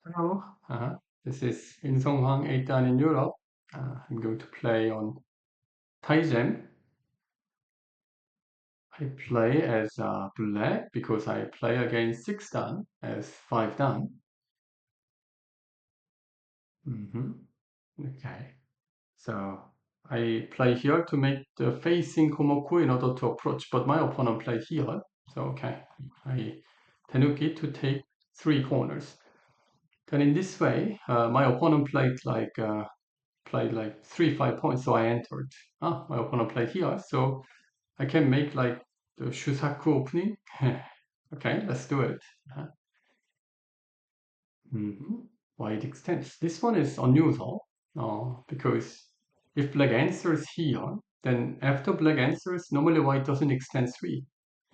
Hello, this is In Hwang 8 Dan in Europe. I'm going to play on Tygem. I play as black because I play against 6 Dan as 5 Dan. hmm Okay, so I play here to make the facing Komoku in order to approach, but my opponent played here. So okay, I Tenuki to take 3 corners. Then in this way, my opponent played like 3 5 points, so I entered. My opponent played here, so I can make like the Shusaku opening. Okay, let's do it. Uh, Wide extents. This one is unusual because if black answers here, then after black answers, normally white doesn't extend 3,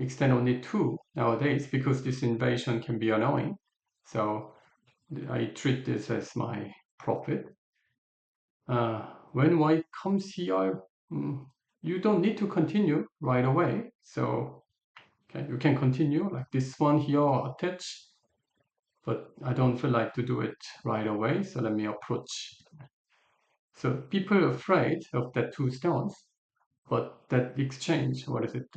extend only 2 nowadays because this invasion can be annoying. So I treat this as my profit. When white comes here, mm, you don't need to continue right away. So okay, you can continue like this one here attach, but I don't feel like to do it right away. So let me approach. So people are afraid of that 2 stones, but that exchange, what is it?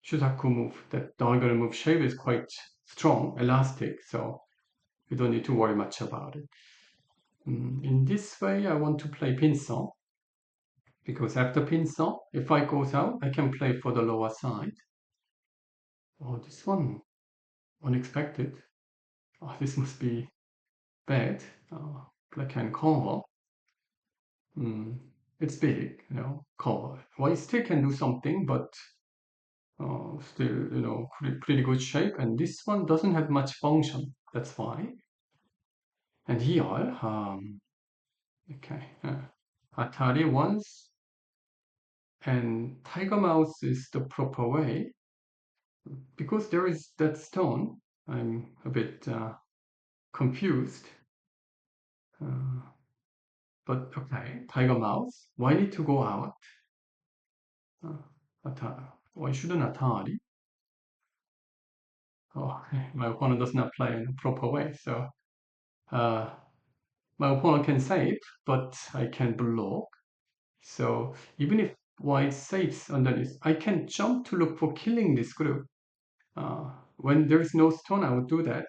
Shusaku move, that diagonal move shape is quite strong, elastic. So you don't need to worry much about it. In this way, I want to play pincer. Because after pincer, if I goes out, I can play for the lower side. Oh, this one, unexpected. Oh, this must be bad. Black can cover. Hmm, it's big, cover. White still can do something, but still, pretty good shape. And this one doesn't have much function. That's why. And here, okay, Atari once, and Tiger Mouse is the proper way. Because there is that stone, I'm a bit confused. Uh, but okay, Tiger Mouse. Why need to go out? Uh, why shouldn't Atari? Oh, my opponent does not play in a proper way, so uh, my opponent can save, but I can block. So even if white saves underneath, I can jump to look for killing this group. When there is no stone, I would do that.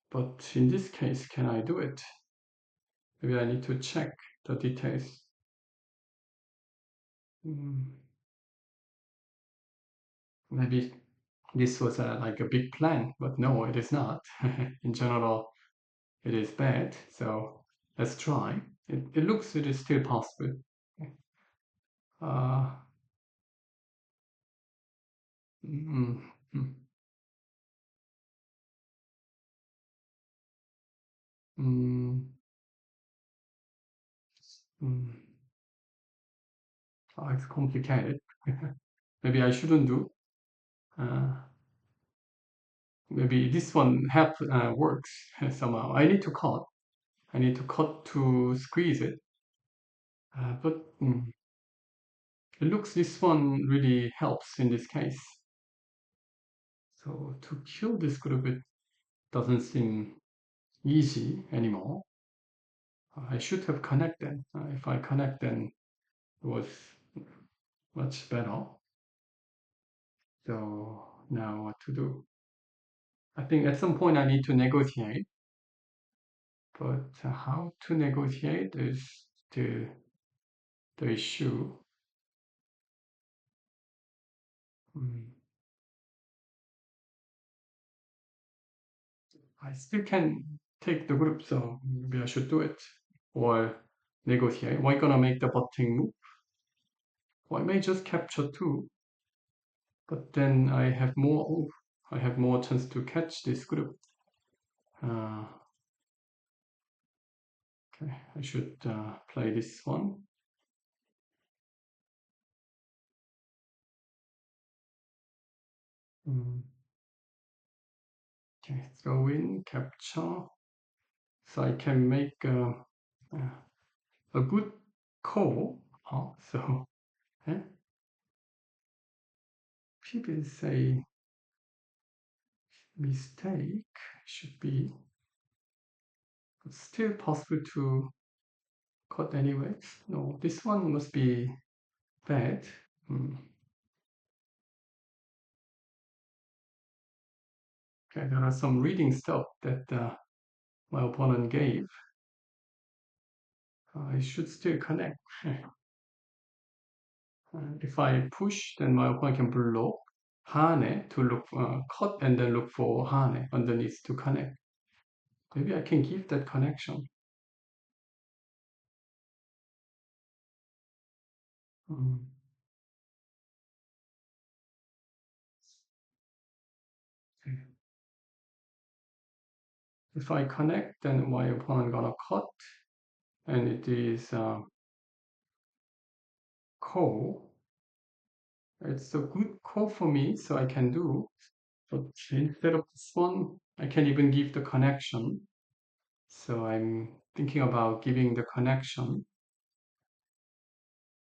But in this case, can I do it? Maybe I need to check the details. Mm, Maybe this was like a big plan, but no, it is not. In general, it is bad. So let's try. It looks it is still possible. Uh, mm, mm, mm, mm. It's complicated. Maybe I shouldn't do. Uh, Maybe this one works somehow. I need to cut. I need to cut to squeeze it. But it looks this one really helps in this case. So to kill this group, it doesn't seem easy anymore. I should have connected. If I connect, then it was much better. So now what to do? I think at some point I need to negotiate, but how to negotiate is the issue. Mm, I still can take the group, so maybe I should do it or negotiate. Why gonna make the butting move? Well, I may just capture two, but then I have more chance to catch this group. Uh, okay, I should play this one. Mm, okay, throw in, capture. So I can make a good call. So eh, people say mistake should be. It's still possible to cut anyway. No, this one must be bad. Hmm. Okay, there are some reading stuff that my opponent gave. I should still connect. If I push, then my opponent can block Hane to look cut and then look for Hane underneath to connect. Maybe I can give that connection. Mm. If I connect, then my opponent gonna cut, and it is call. It's a good call for me, so I can do. But instead of this one, I can even give the connection. So I'm thinking about giving the connection,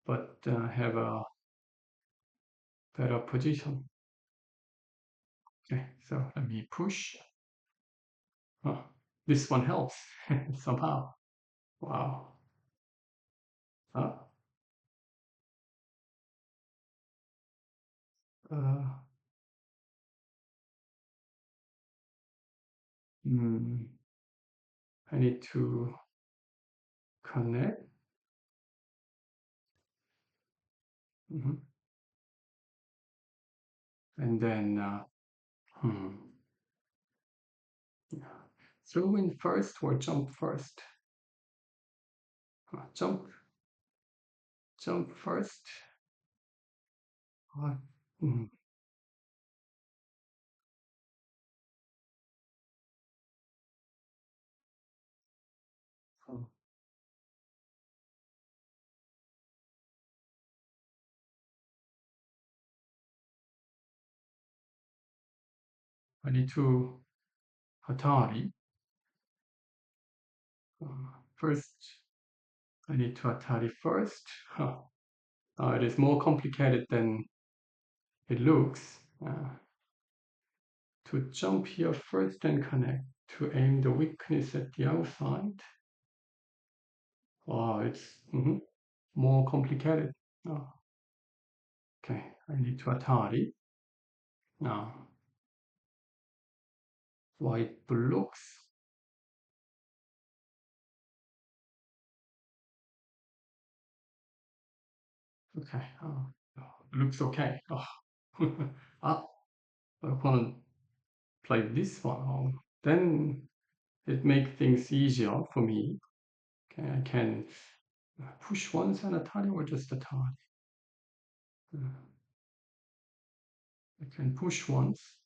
but have a better position. Okay, so let me push. Oh, this one helps somehow. Wow. Uh, uh, hmm, I need to connect. Mhm. And then yeah. Throw in first or jump first. Jump, jump first. Uh, hmm, so I need to Atari. First, I need to Atari first. Huh. It is more complicated than it looks. To jump here first and connect. To aim the weakness at the outside. Oh, it's more complicated. Oh, okay, I need to Atari. Now, white blocks. Okay, looks okay. Oh. Ah, my opponent played this one. Oh, then it makes things easier for me. Okay, I can push once and Atari or just Atari. Uh, I can push once.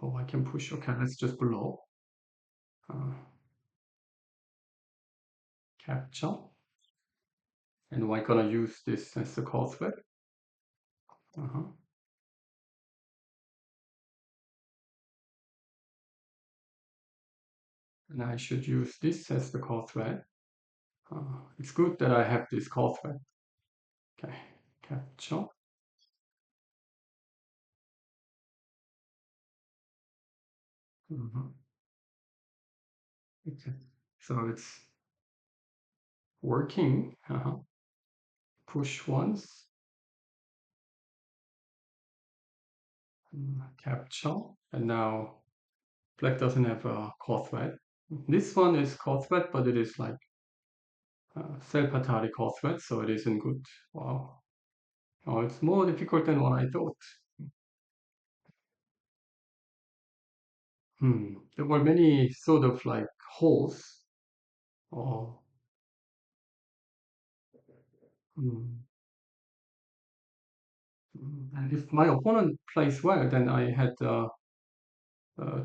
Oh, I can push. Okay, let's just blow. Uh, capture. And we're gonna use this as a causeway. Uh-huh. And I should use this as the causeway. It's good that I have this causeway. Okay, capture. Mhm. Okay. So it's working. Push once, capture, and now black doesn't have a causeway. This one is causeway, but it is like self-Atari causeway, so it isn't good. Wow. Oh, it's more difficult than what I thought. There were many sort of like holes. Oh, hmm. And if my opponent plays well, then I had a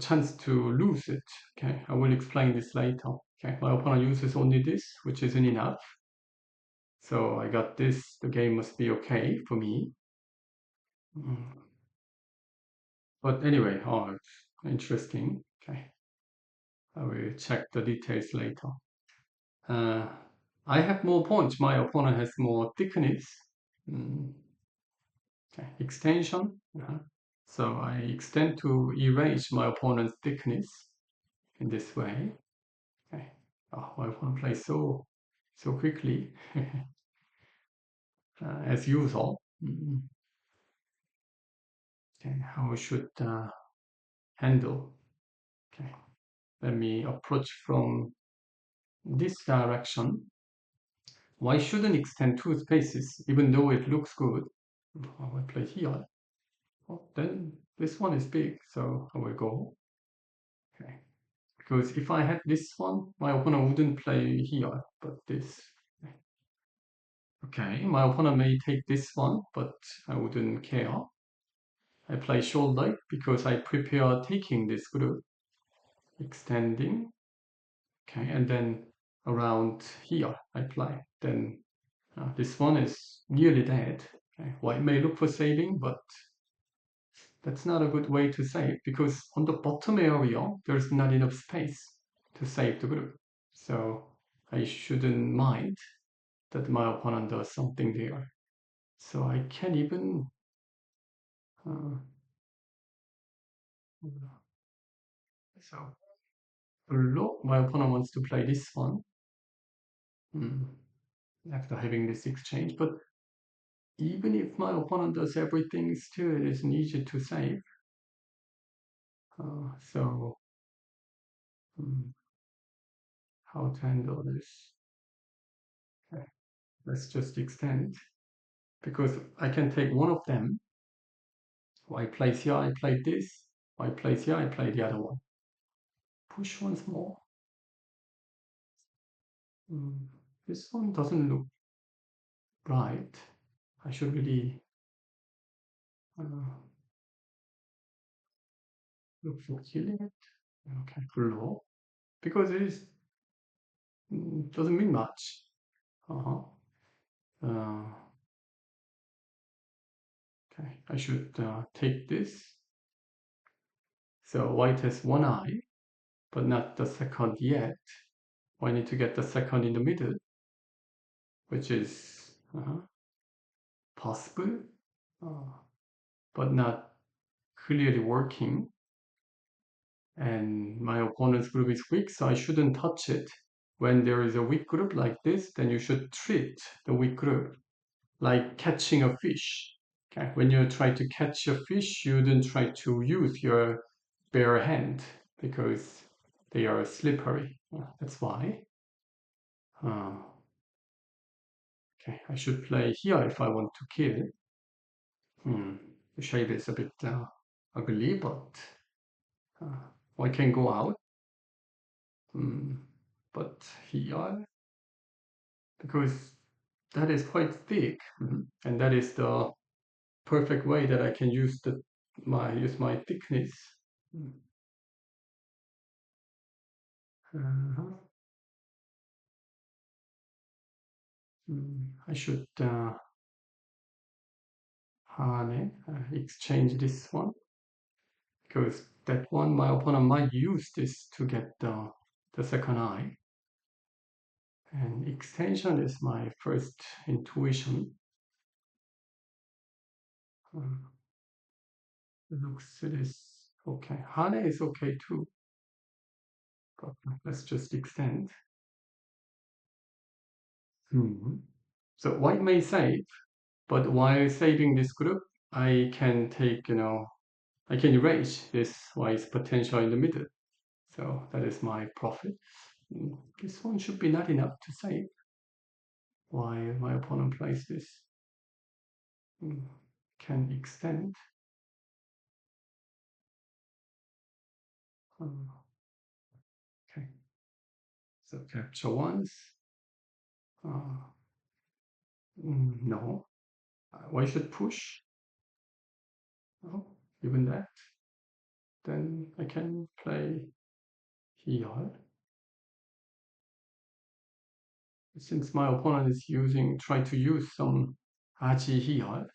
chance to lose it. Okay, I will explain this later. Okay, my opponent uses only this, which isn't enough. So I got this. The game must be okay for me. Mm. But anyway, oh, it's interesting. Okay, I will check the details later. Uh, I have more points. My opponent has more thickness. Mm, okay, extension. So I extend to erase my opponent's thickness in this way. Okay. Oh, my opponent plays so quickly as usual. Okay, how I should handle. Okay, let me approach from this direction. Why shouldn't extend two spaces even though it looks good? Oh, I play here. Oh, then this one is big, so I will go. Okay, because if I had this one, my opponent wouldn't play here, but this. Okay, my opponent may take this one, but I wouldn't care. I play shoulder because I prepare taking this group, extending. Okay, and then around here I play. Then this one is nearly dead. Okay, white may look for saving, but that's not a good way to save because on the bottom area there's not enough space to save the group. So I shouldn't mind that my opponent does something there. So I can even uh, so look, my opponent wants to play this one after having this exchange, but even if my opponent does everything, still it isn't easy to save. So how to handle this? Okay, let's just extend because I can take one of them. I place here, I play this. I place here, I play the other one. Push once more. This one doesn't look right. I should really look for killing it. Okay, low because it is doesn't mean much. Uh-huh. Uh, okay, I should take this. So white has one eye, but not the second yet. I need to get the second in the middle, which is possible, uh, but not clearly working. And my opponent's group is weak, so I shouldn't touch it. When there is a weak group like this, then you should treat the weak group like catching a fish. Okay? When you try to catch a fish, you don't try to use your bare hand because they are slippery. That's why. Okay, I should play here if I want to kill. The shape is a bit ugly, but I can go out. But here, because that is quite thick, and that is the perfect way that I can use my thickness. Uh-huh. I should exchange this one because that one my opponent might use this to get the second eye. And extension is my first intuition. Looks it is okay. Hane is okay too, but let's just extend. So white may save, but while saving this group, I can take, I can erase this white's potential in the middle. So that is my profit. This one should be not enough to save while my opponent plays this. Can extend. Okay. So capture once. No. Why should push? Oh, even that. Then I can play here. Since my opponent is try to use some aji here.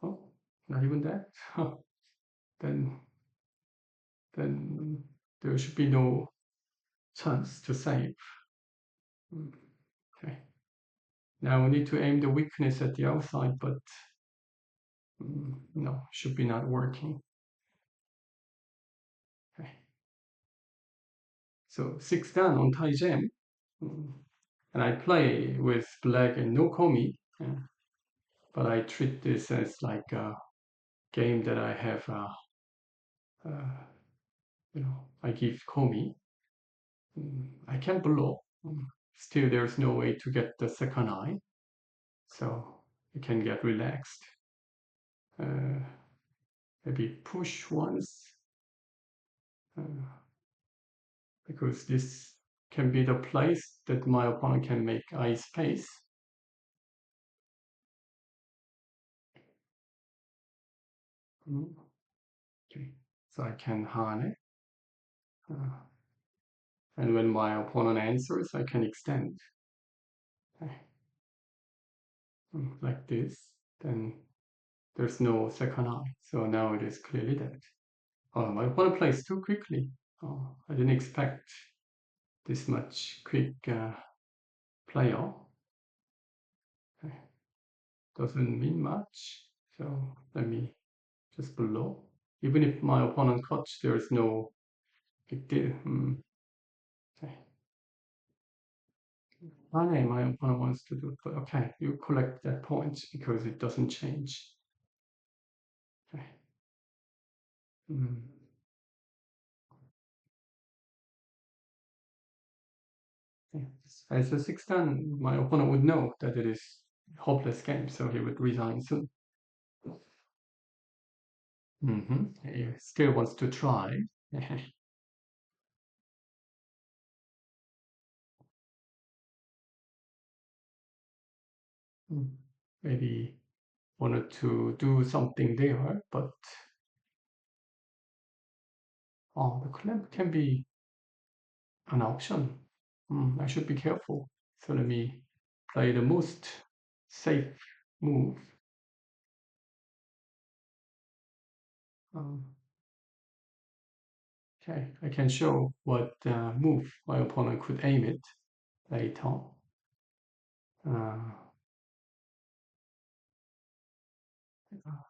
Oh, not even that. then, then there should be no chance to save. Okay. Now we need to aim the weakness at the outside, but no, should be not working. Okay. So 6 down on Tygem. Mm. And I play with black and no komi. But I treat this as like a game that I have, uh, I give komi. I can blow. Still, there's no way to get the second eye. So you can get relaxed. Uh, Maybe push once. Because this can be the place that my opponent can make eye space. Okay, so I can harness. Uh, and when my opponent answers, I can extend. Okay. Like this. Then there's no second eye. So now it is clearly dead. Oh, my opponent plays too quickly. Oh, I didn't expect this much quick player. Okay. Doesn't mean much. So let me just blow. Even if my opponent cuts, there's no big deal. Okay. My opponent wants to do, but okay, you collect that point because it doesn't change. Okay. Mm. Yeah. As a six dan, my opponent would know that it is hopeless game, so he would resign soon. He still wants to try. Maybe wanted to do something there, but oh, the clamp can be an option. I should be careful. So let me play the most safe move. Um, okay, I can show what move my opponent could aim it later. Uh,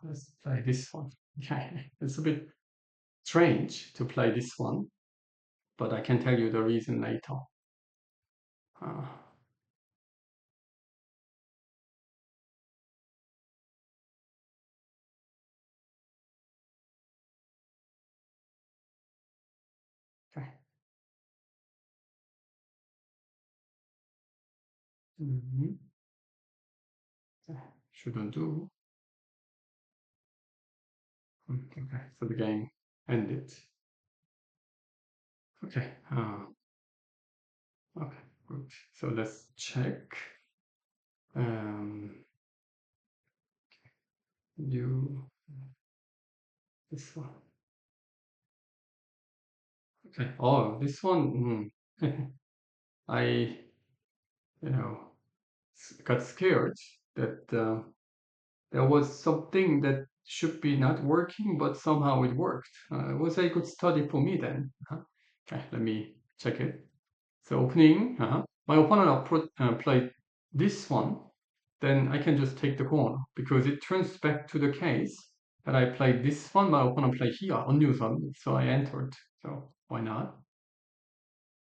let's play this one. Okay, it's a bit strange to play this one, but I can tell you the reason later. Uh, okay. Mhm. Shouldn't do. Okay, so the game ended. Okay. Okay, good. So let's check. Um, you this one. Okay. Oh, this one. I you know got scared that there was something that should be not working, but somehow it worked. It was a good study for me then. Okay, let me check it. So opening, my opponent played this one, then I can just take the corner because it turns back to the case that I played this one, my opponent played here, unusable, so I entered. So why not?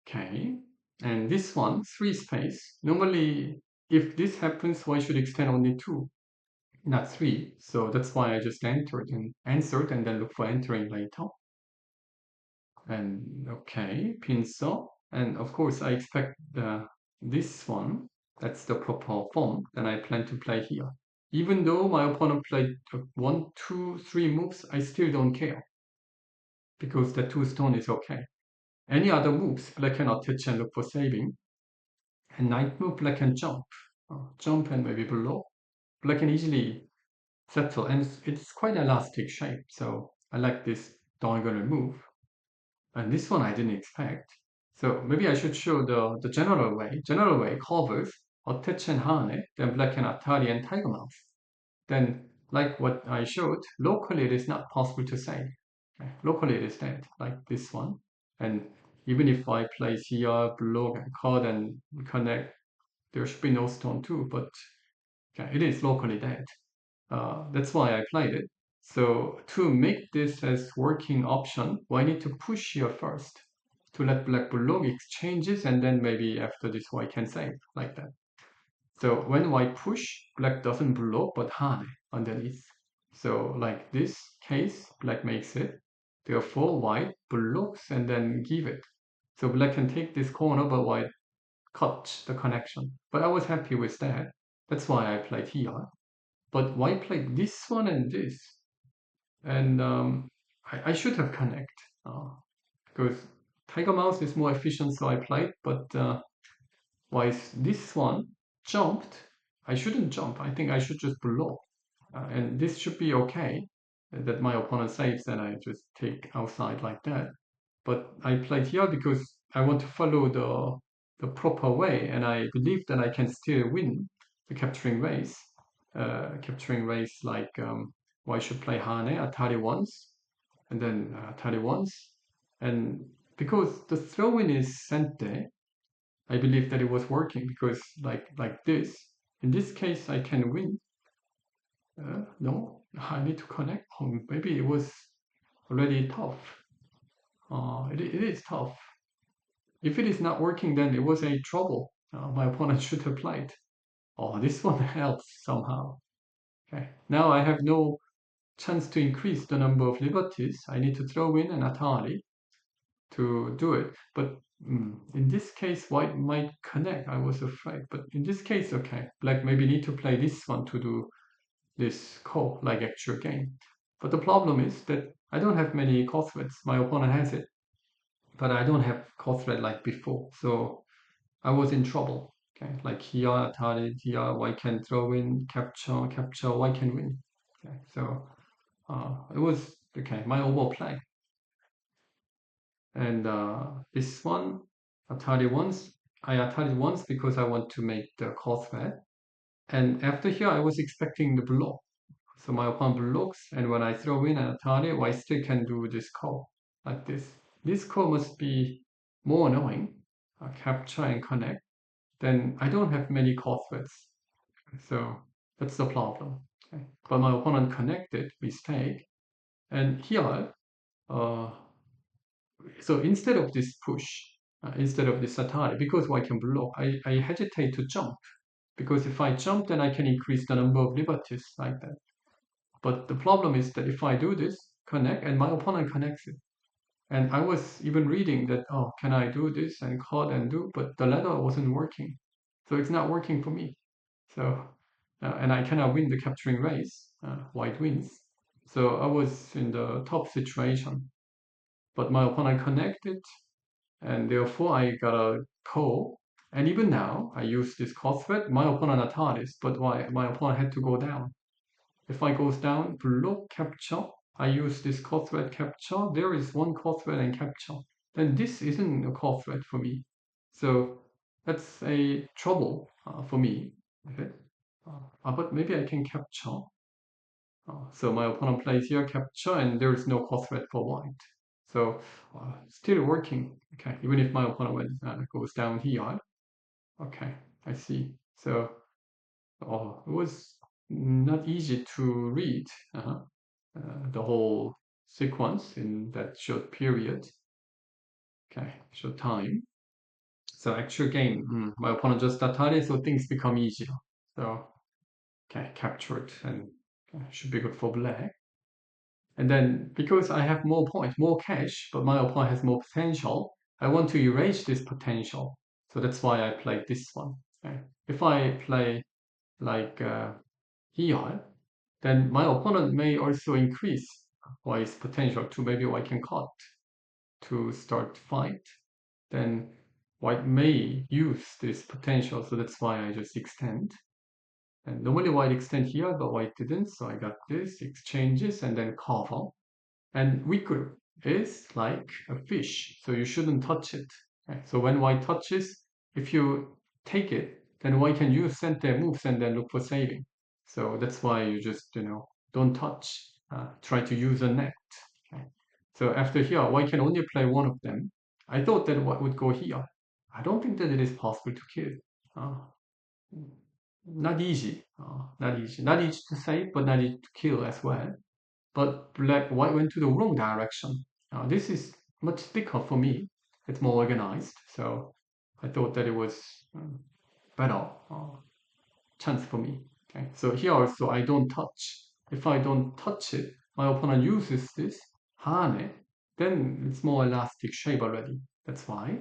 Okay, and this one, three space. Normally, if this happens, one should extend only two, not three. So that's why I just entered and answered and then look for entering later. And okay, pincer. And of course, I expect this one. That's the proper form. Then I plan to play here. Even though my opponent played one, two, three moves, I still don't care because the two stone is okay. Any other moves, black can attach and look for saving. And knight move, black can jump. Jump and maybe below. Black can easily settle, and it's quite elastic shape. So I like this diagonal move. And this one I didn't expect. So maybe I should show the general way. General way covers attach and hane, then black and Atari and Tiger Mouse. Then, like what I showed, locally it is not possible to say. Okay. Locally it is dead, like this one. And even if I place here, block and cut and connect, there should be no stone too, but okay, it is locally dead. That's why I played it. So to make this as working option, well, I need to push here first to let black block exchanges, and then maybe after this white can save, like that. So when white push, black doesn't block but hane underneath. So like this case, black makes it. Therefore, white blocks and then give it. So black can take this corner, but white cut the connection. But I was happy with that. That's why I played here. But white played this one and this. And I should have connect. Because Tiger Mouse is more efficient, so I played. But why is this one jumped? I shouldn't jump. I think I should just block. And this should be okay. That my opponent saves, and I just take outside like that. But I played here because I want to follow the proper way, and I believe that I can still win the capturing race. Capturing race like why should play Hane Atari once, and then Atari once, and because the throw-in is Sente, I believe that it was working because like this. In this case, I can win. No, I need to connect. Maybe it was already tough. It is tough. If it is not working, then it was a trouble. My opponent should have played. Oh, this one helps somehow. Okay, now I have no chance to increase the number of liberties. I need to throw in an Atari to do it. But in this case, white might connect. I was afraid. But in this case, okay, black maybe need to play this one to do this call like actual game. But the problem is that I don't have many call threads. My opponent has it, but I don't have call thread like before. So I was in trouble. Okay, like here, Atari, here, white can throw in, capture, capture, white can win. Okay, so it was okay. My overall play. And this one, Atari once, I Atari once because I want to make the call thread. And after here, I was expecting the block. So my opponent blocks, and when I throw in an Atari, I still can do this call like this. This call must be more annoying. Capture and connect. Then I don't have many call threads. So that's the problem. Okay. But my opponent connected mistake, and here, uh, so instead of this push, instead of this Atari, because I can block, I hesitate to jump. Because if I jump, then I can increase the number of liberties like that. But the problem is that if I do this, connect, and my opponent connects it. And I was even reading that, oh, can I do this and cut and do, but the ladder wasn't working. So it's not working for me. So, and I cannot win the capturing race. White wins. So I was in the top situation. But my opponent connected, and therefore I got a call. And even now, I use this call thread. My opponent Ataris, but why? My opponent had to go down. If I goes down, block capture, I use this call thread capture. There is one call thread and capture. Then this isn't a call thread for me. So that's a trouble for me. Okay. But maybe I can capture. So my opponent plays here capture, and there is no call thread for white. So still working. Okay, even if my opponent goes down here. Okay, I see. So it was not easy to read the whole sequence in that short period. Okay, short time. So actual game, my opponent just started, so things become easier. So okay, captured, and should be good for black. And then because I have more points, more cash, but my opponent has more potential, I want to erase this potential. So that's why I played this one. Okay. If I play like here, then my opponent may also increase white's potential to maybe white can cut to start fight. Then white may use this potential, so that's why I just extend. And normally white extend here, but white didn't, so I got this, exchanges, and then cover. And wicker is like a fish, so you shouldn't touch it. Okay? So when white touches, if you take it, then white can use send their moves and then look for saving. So that's why you just don't touch. Try to use a net. Okay? So after here, white can only play one of them. I thought that white would go here. I don't think that it is possible to kill. Uh, Not easy. Not easy. Not easy to save, but not easy to kill as well. But black white went to the wrong direction. This is much thicker for me. it's more organized. So I thought that it was better chance for me. Okay, so here also I don't touch. If I don't touch it, my opponent uses this hane, then it's more elastic shape already. That's why.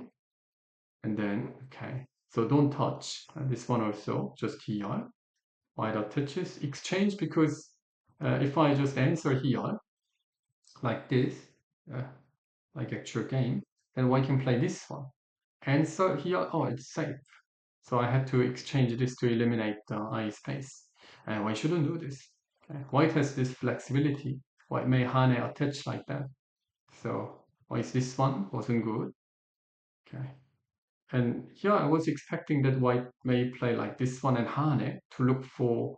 And then, okay, so don't touch. And this one also, just here. Why that touches? Exchange because if I just answer here, like this, uh, like actual game, then I can play this one. Answer here, oh, it's safe. So I had to exchange this to eliminate the I space. And why shouldn't do this? Okay. White has this flexibility. White may Hane attach like that. So why is this one wasn't good? Okay. And here I was expecting that white may play like this one and Hane to look for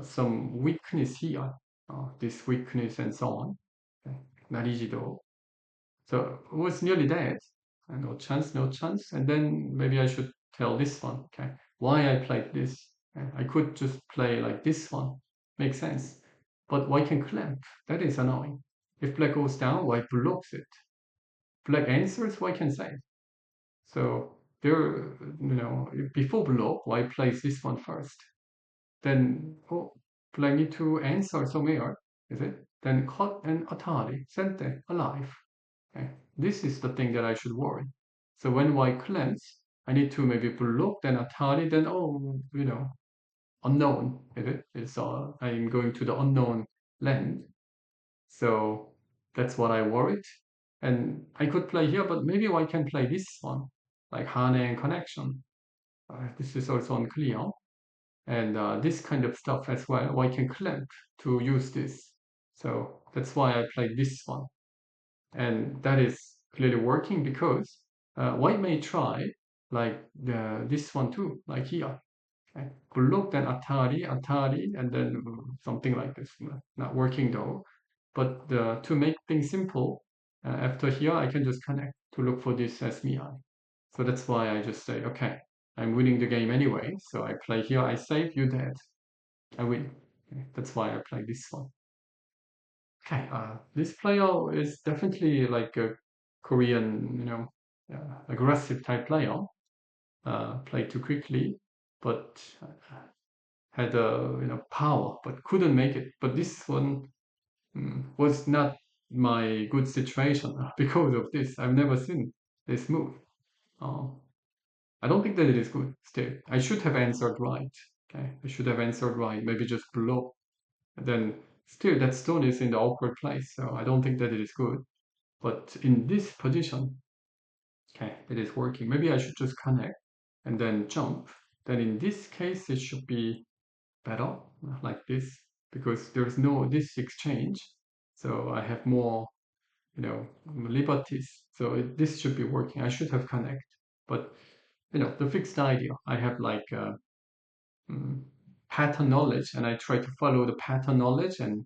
some weakness here. This weakness and so on. Okay. Not easy though. So it was nearly dead. No chance, no chance. And then maybe I should tell this one, okay, why I played this. I could just play like this one. Makes sense. But white can clamp. That is annoying. If black goes down, white blocks it. Black answers, white can save. So there, before block, white plays this one first. Then, oh, black need to answer somewhere, is it? Then cut and Atari, Sente, alive. Okay. This is the thing that I should worry. So when white cleanse, I need to maybe block, then Atari, then oh, unknown. Is it? It's I'm going to the unknown land. So that's what I worried. And I could play here, but maybe I can play this one, like Hane and connection. This is also unclear. And this kind of stuff as well. I can clamp to use this. So that's why I played this one. And that is clearly working because white may try like this one too, like here. Okay. Block then Atari, Atari, and then something like this. Not working though. But to make things simple, after here I can just connect to look for this as mi. So that's why I just say, okay, I'm winning the game anyway. So I play here, I save, you dead. I win. Okay. That's why I play this one. Okay, this player is definitely like a Korean, aggressive type player. Played too quickly, but had a power, but couldn't make it. But this one was not my good situation because of this. I've never seen this move. Uh, I don't think that it is good. Still, I should have answered right. Okay, I should have answered right. Maybe just block. Then still, that stone is in the awkward place, so I don't think that it is good. But in this position, okay, it is working. Maybe I should just connect and then jump. Then in this case, it should be better, like this, because there's no this exchange. So I have more, liberties. So this should be working. I should have connect. But, the fixed idea, I have like mm, pattern knowledge and I try to follow the pattern knowledge and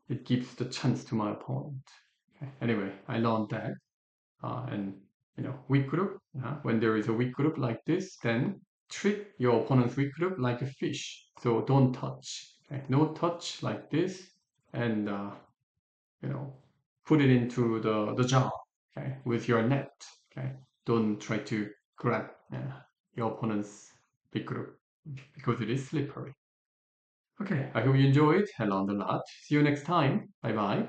it gives the chance to my opponent. Okay. Anyway, I learned that. And weak group, when there is a weak group like this, then treat your opponent's weak group like a fish. So don't touch. Okay? No touch like this, and you know put it into the jar, okay, with your net. Okay, don't try to grab your opponent's weak group because it is slippery. Okay, I hope you enjoyed and learned a lot. See you next time. Bye bye.